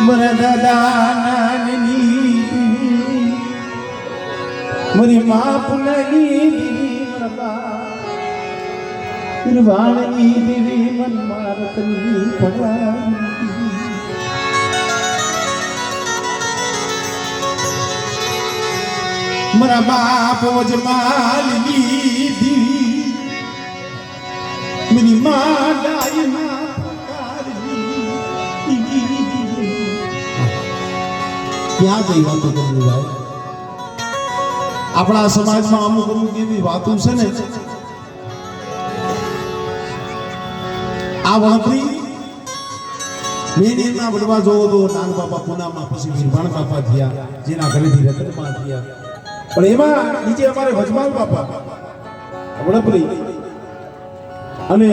મારા દાદા નાની મારી મા પુનની વાણની દેવી મન મારતની પડા મારા બાપ વજમાલની દેવી મારી મા ડાયના ક્યાં ગઈ વાતો કરવી ભાઈ આપણા સમાજમાં અમુક અમુક એવી વાતો છે ને આ વણપરી મેનીના વડવા જોવો તો નાન બાપા પુનામાં પછી ભણ બાપા થયા જેના ઘરેથી રતનમાં થયા પણ એમાં નીચે અમારે વજમાલ બાપા વણપરી અને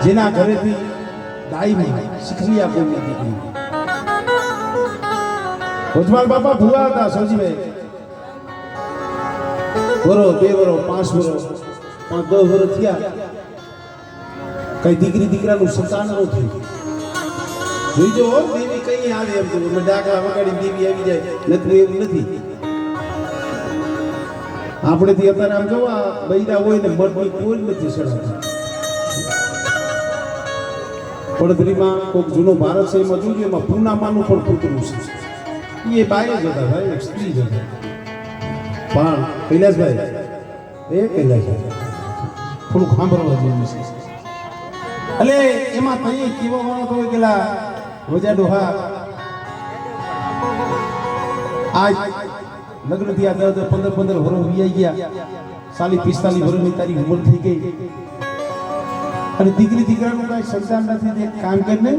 જેના ઘરેથી દાઈમાં શીખલિયા બોલની દીકરી વજમાલ બાપા ભૂવા હતા સજીભાઈ વરો 2 વરો 5 વરો 10 વરો થયા કઈ દીકરી દીકરાનું સંતાન ન થયું જોઈજો દેવી કઈ આવે એમ તો ડાકા વગાડી દેવી આવી જાય નથી એવું નથી આપણે થી અત્યારે આમ જોવા બૈરા હોય ને મઠની કોઈ નથી સડાતા પડધરીમાં કોઈક જૂનો ભારત છે એમાં જોજો એમાં પૂનામાનું પણ પૂતળું છે એ બાય જ હતા ભાઈ એક સ્ત્રી જ હતા પણ કૈલાસભાઈ એ કૈલાસભાઈ થોડું સાંભળવા જેવું છે એટલે એમાં કઈ કેવો વાળો તો ગયેલા રોજા ડોહા આજ લગ્ન થયા 10-15 વર્ષ વીઆઈ ગયા 40-45 વર્ષની તારી ઉંમર થઈ ગઈ અને દીકરી દીકરાનું કઈ સંતાન નથી એક કામ કરીને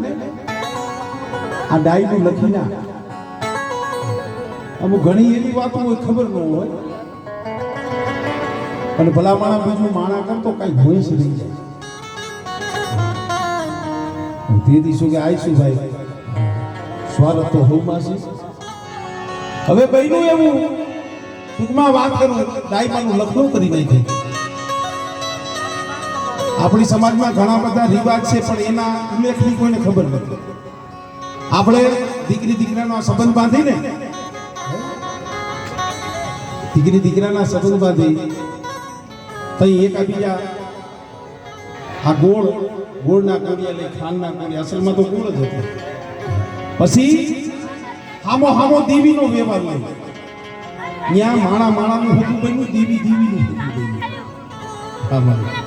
આ ડાયનું લખી ના અમુક ઘણી એવી વાતો હોય ખબર ન હોય અને ભલા માણા બીજું માણા કરતો કઈ હોય છે નહીં જાય તેથી શું કે આવીશું ભાઈ સ્વાગત તો હોમાં છે હવે બહેનું એવું ટૂંકમાં વાત કરું દાઈમાનું લખનું કરી નાખી આપણી સમાજમાં ઘણા બધા રિવાજ છે પણ એના ઉલ્લેખની કોઈને ખબર નથી આપણે દીકરી દીકરાનો સંબંધ બાંધીને દીકરી દીકરાના સંબંધ બાંધી તઈ એકાબીજા આ ગોળના કોડિયા લઈ ખાંડના કોડિયા અસલમાં તો ગોળ જ હતો પછી હામો દેવીનો વ્યવહાર લઈ ત્યાં માણાનું હતું બન્યું દેવીનું હતું બન્યું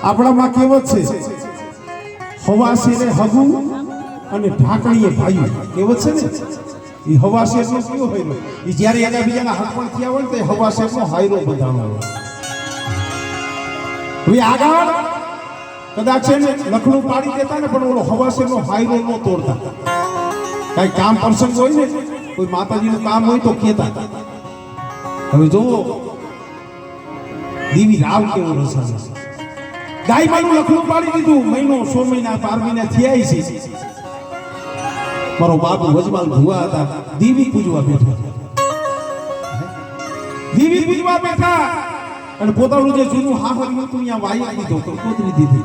આપણામાં કહેવત છે હવાસેરે હગુ અને ઢાકણીએ ભાઈ કહેવત છે ને એ હવાસેરનો કયો હાયરો એ જ્યારે એકબીજાના હકમાં થયા હોય ને તો હવાસેરનો હાયરો બધાનો હોય હવે આગળ કદાચ છે ને લખણું પાડી દેતા ને પણ ઓલો હવાસેરનો હાયરો ન તોડતા કઈ કામ પ્રસંગ હોય ને કોઈ માતાજીનું કામ હોય તો કહેતા હવે જોવો દેવી રાવ કેવો રસાય ગાય માનું લખનું પાડી દીધું મહિનો 6 મહિના 12 મહિના થયા છે મારો બાપ વજમાલ ભુવા હતા દેવી પૂજવા બેઠા અને પોતાનું જે જૂનું હાહર હતું ત્યાં વાઈ દીધો કોતરી દીધી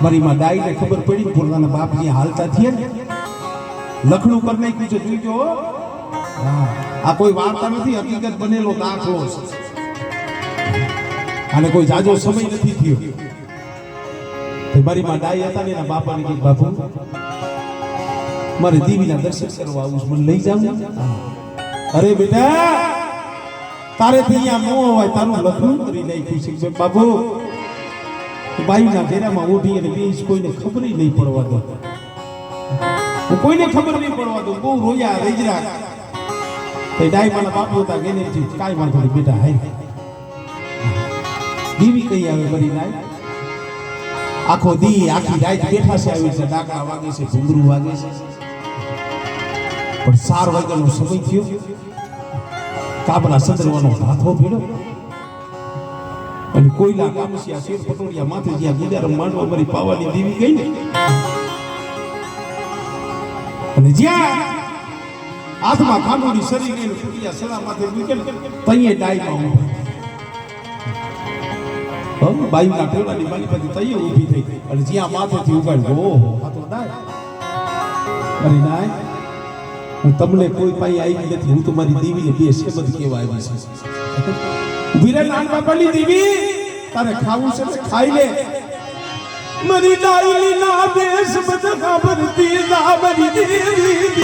મારી માં ડાઈને ખબર પડી પોતાના બાપ જે હાલતા થયા ને લખનું કરી નાખ્યું છે જોઈજો આ કોઈ વાર્તા નથી હકીકત બનેલો દાખલો છે અને કોઈ જાજો સમય નથી થયો તો મારી માં ડાઈ હતા ને એના બાપાને કે બાપુ મારે દેવીના દર્શન કરવા આવું મને લઈ જાવ અરે બેટા તારે અહીંયા નો હોય તારું લખનું કરી નાખ્યું છે બાપુ બાઈના ઘેરામાં ઉઠી અને બેસ કોઈને ખબર નહીં પડવા દો હું કોઈને ખબર નહીં પડવા દો બહુ રોયા રેજરા તે ડાઈ માના બાપુ હતા ગેને કાઈ વાંધો નહીં બેટા હાય દેવી કઈ આવે બરી નાય આખો દી આખી રાત બેઠા છે આવી છે ડાકડા વાગે છે ઘુંઘરું વાગે છે પણ 4 વાગ્યાનો સમય થયો કાબરા સંદરવાનો હાથો ભીડો અને કોઈલા કામસિયા શેર પટોડિયા માથે જ્યાં ગુજારો માંડવા મારી પાવાની દેવી ગઈ ને અને જ્યાં હાથમાં ખાંડોની શરીર લઈને ફૂટિયા સલા માથે મૂકેલ તઈએ ડાઈમાં ઊભા બાયુના ટેવડાની માલિપાથી તઈએ ઊભી થઈ અને જ્યાં માથેથી ઉગાડ્યો ઓહો આ તો ડાય અરે ડાય હું તમને કોઈ પાઈ આવી નથી હું તમારી દેવીને બે શબ્દ કહેવા આવી છે ઊભી રહે નાન બાપાની દેવી તારે ખાવું છે તો ખાઈ લે મરી ડાયલી ના દેશ બધા ખબરતી જા મરી દેવી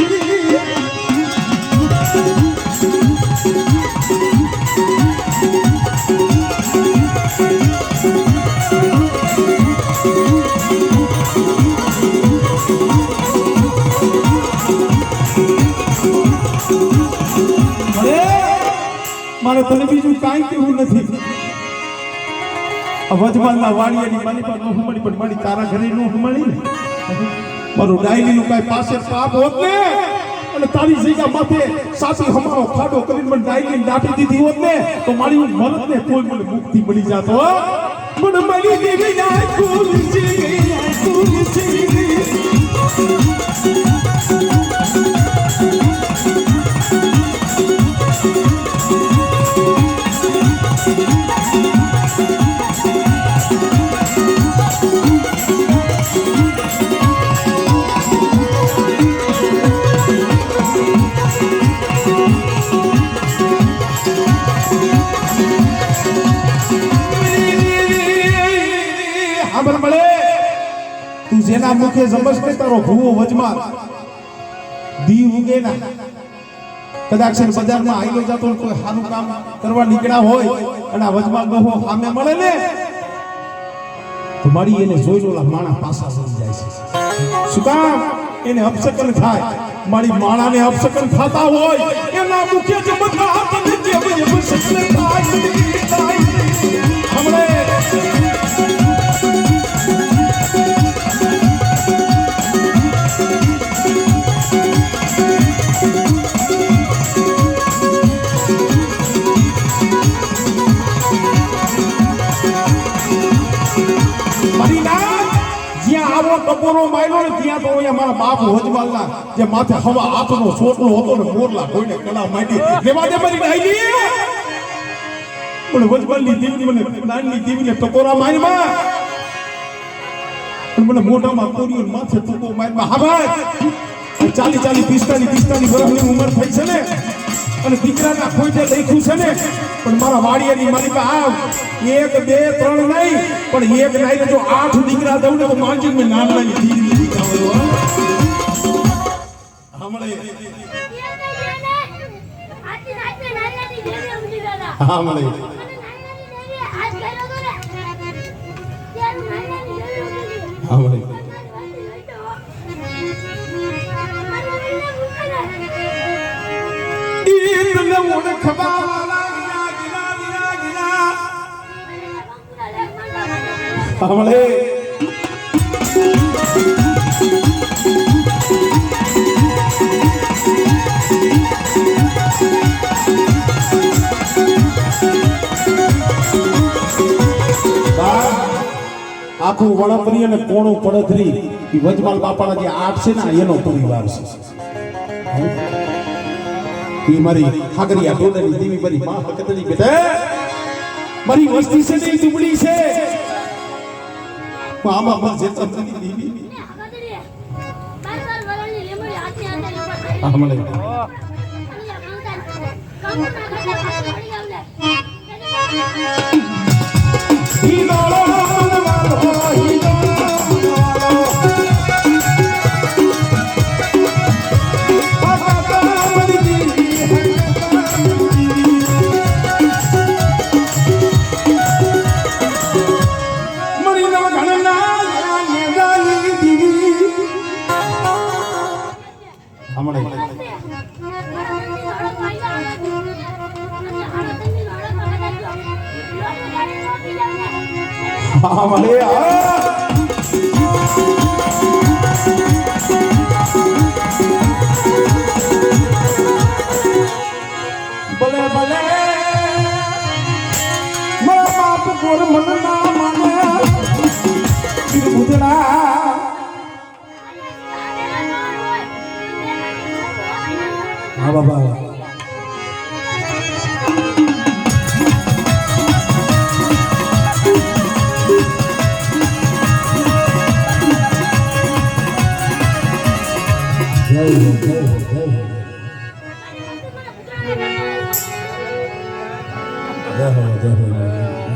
મારે તને બીજું કાંઈ કેવું નથી વજમાલના વાડિયાની મારી પાસે નો હમણી પણ મારી તારા ઘરે નો હમણી ને મારું ડાયરીનું કાંઈ પાસે પાપ હોત ને અને તારી જગ્યા માથે સાસી હમારો ખાડો કરીને મને ડાયરીને દાટી દીધી હોત ને તો મારી મરદ ને કોઈ મને મુક્તિ મળી જાતો મને મળી દેવી જાય કુલસી ગઈ કુલસી જેના મુખે સમજ ને તારો ભૂવો વજમાલ દી ઉગે ના કદાચ બજારમાં આઈલો જાતો કોઈ સારું કામ કરવા નીકળ્યા હોય અને આ વજમાલ બહુ સામે મળે ને તો મારી એને જોઈ ઓલા માણા પાસા સરી જાય છે શું કામ એને અપશકન થાય મારી માણાને અપશકન થતા હોય એના મુખે જે બધા હાથને જેમ અપશકન થાય હમણે ટકોરો માયલો ને ત્યાં તો અહીંયા મારા બાપ હોજવાલના જે માથે હવા હાથનો છોટલો હતો ને મોરલા કોઈને કલા માંડી લેવા દે મારી ડાયલી પણ હોજવાલની દેવી મને નાની દેવીને ટકોરા મારમાં પણ મને મોઢામાં કોરીઓ માથે ટકો મારમાં હા ભાઈ 40 45 વર્ષની ઉંમર થઈ છે ને અને દીકરાના ખોજે લખ્યું છે ને પણ મારા વાડિયાની માલિકા આવ 1 2 3 નહીં પણ એક નહીં જો 8 દીકરા દઉં ને તો માંજી મે નાનલાની દીકરી દીકરા હોય હમણે આજી રાતે નાનલાની દેવી ઉમજી ગયેલા હા હમણે નાનલાની દેવી આજ ગયો તો ને ત્યારે નાનલાની દેવી ઉમજી હમણે ઈતને મોડ ખબાવાલા હમણે આખું વણપરી અને કોણું પડધરી એ વજમાલ બાપાના જે 8 છે ને એનો પરિવાર છે મારી હાગરિયા ડોલરની દેવી મારી માં હકતની બેટા મારી વસ્તી છે ને દુબળી છે આમાં પર જે તમને દેવી હમણે પૂતળા હા બાબા જય હો જય હો જય હો જય હો જય હો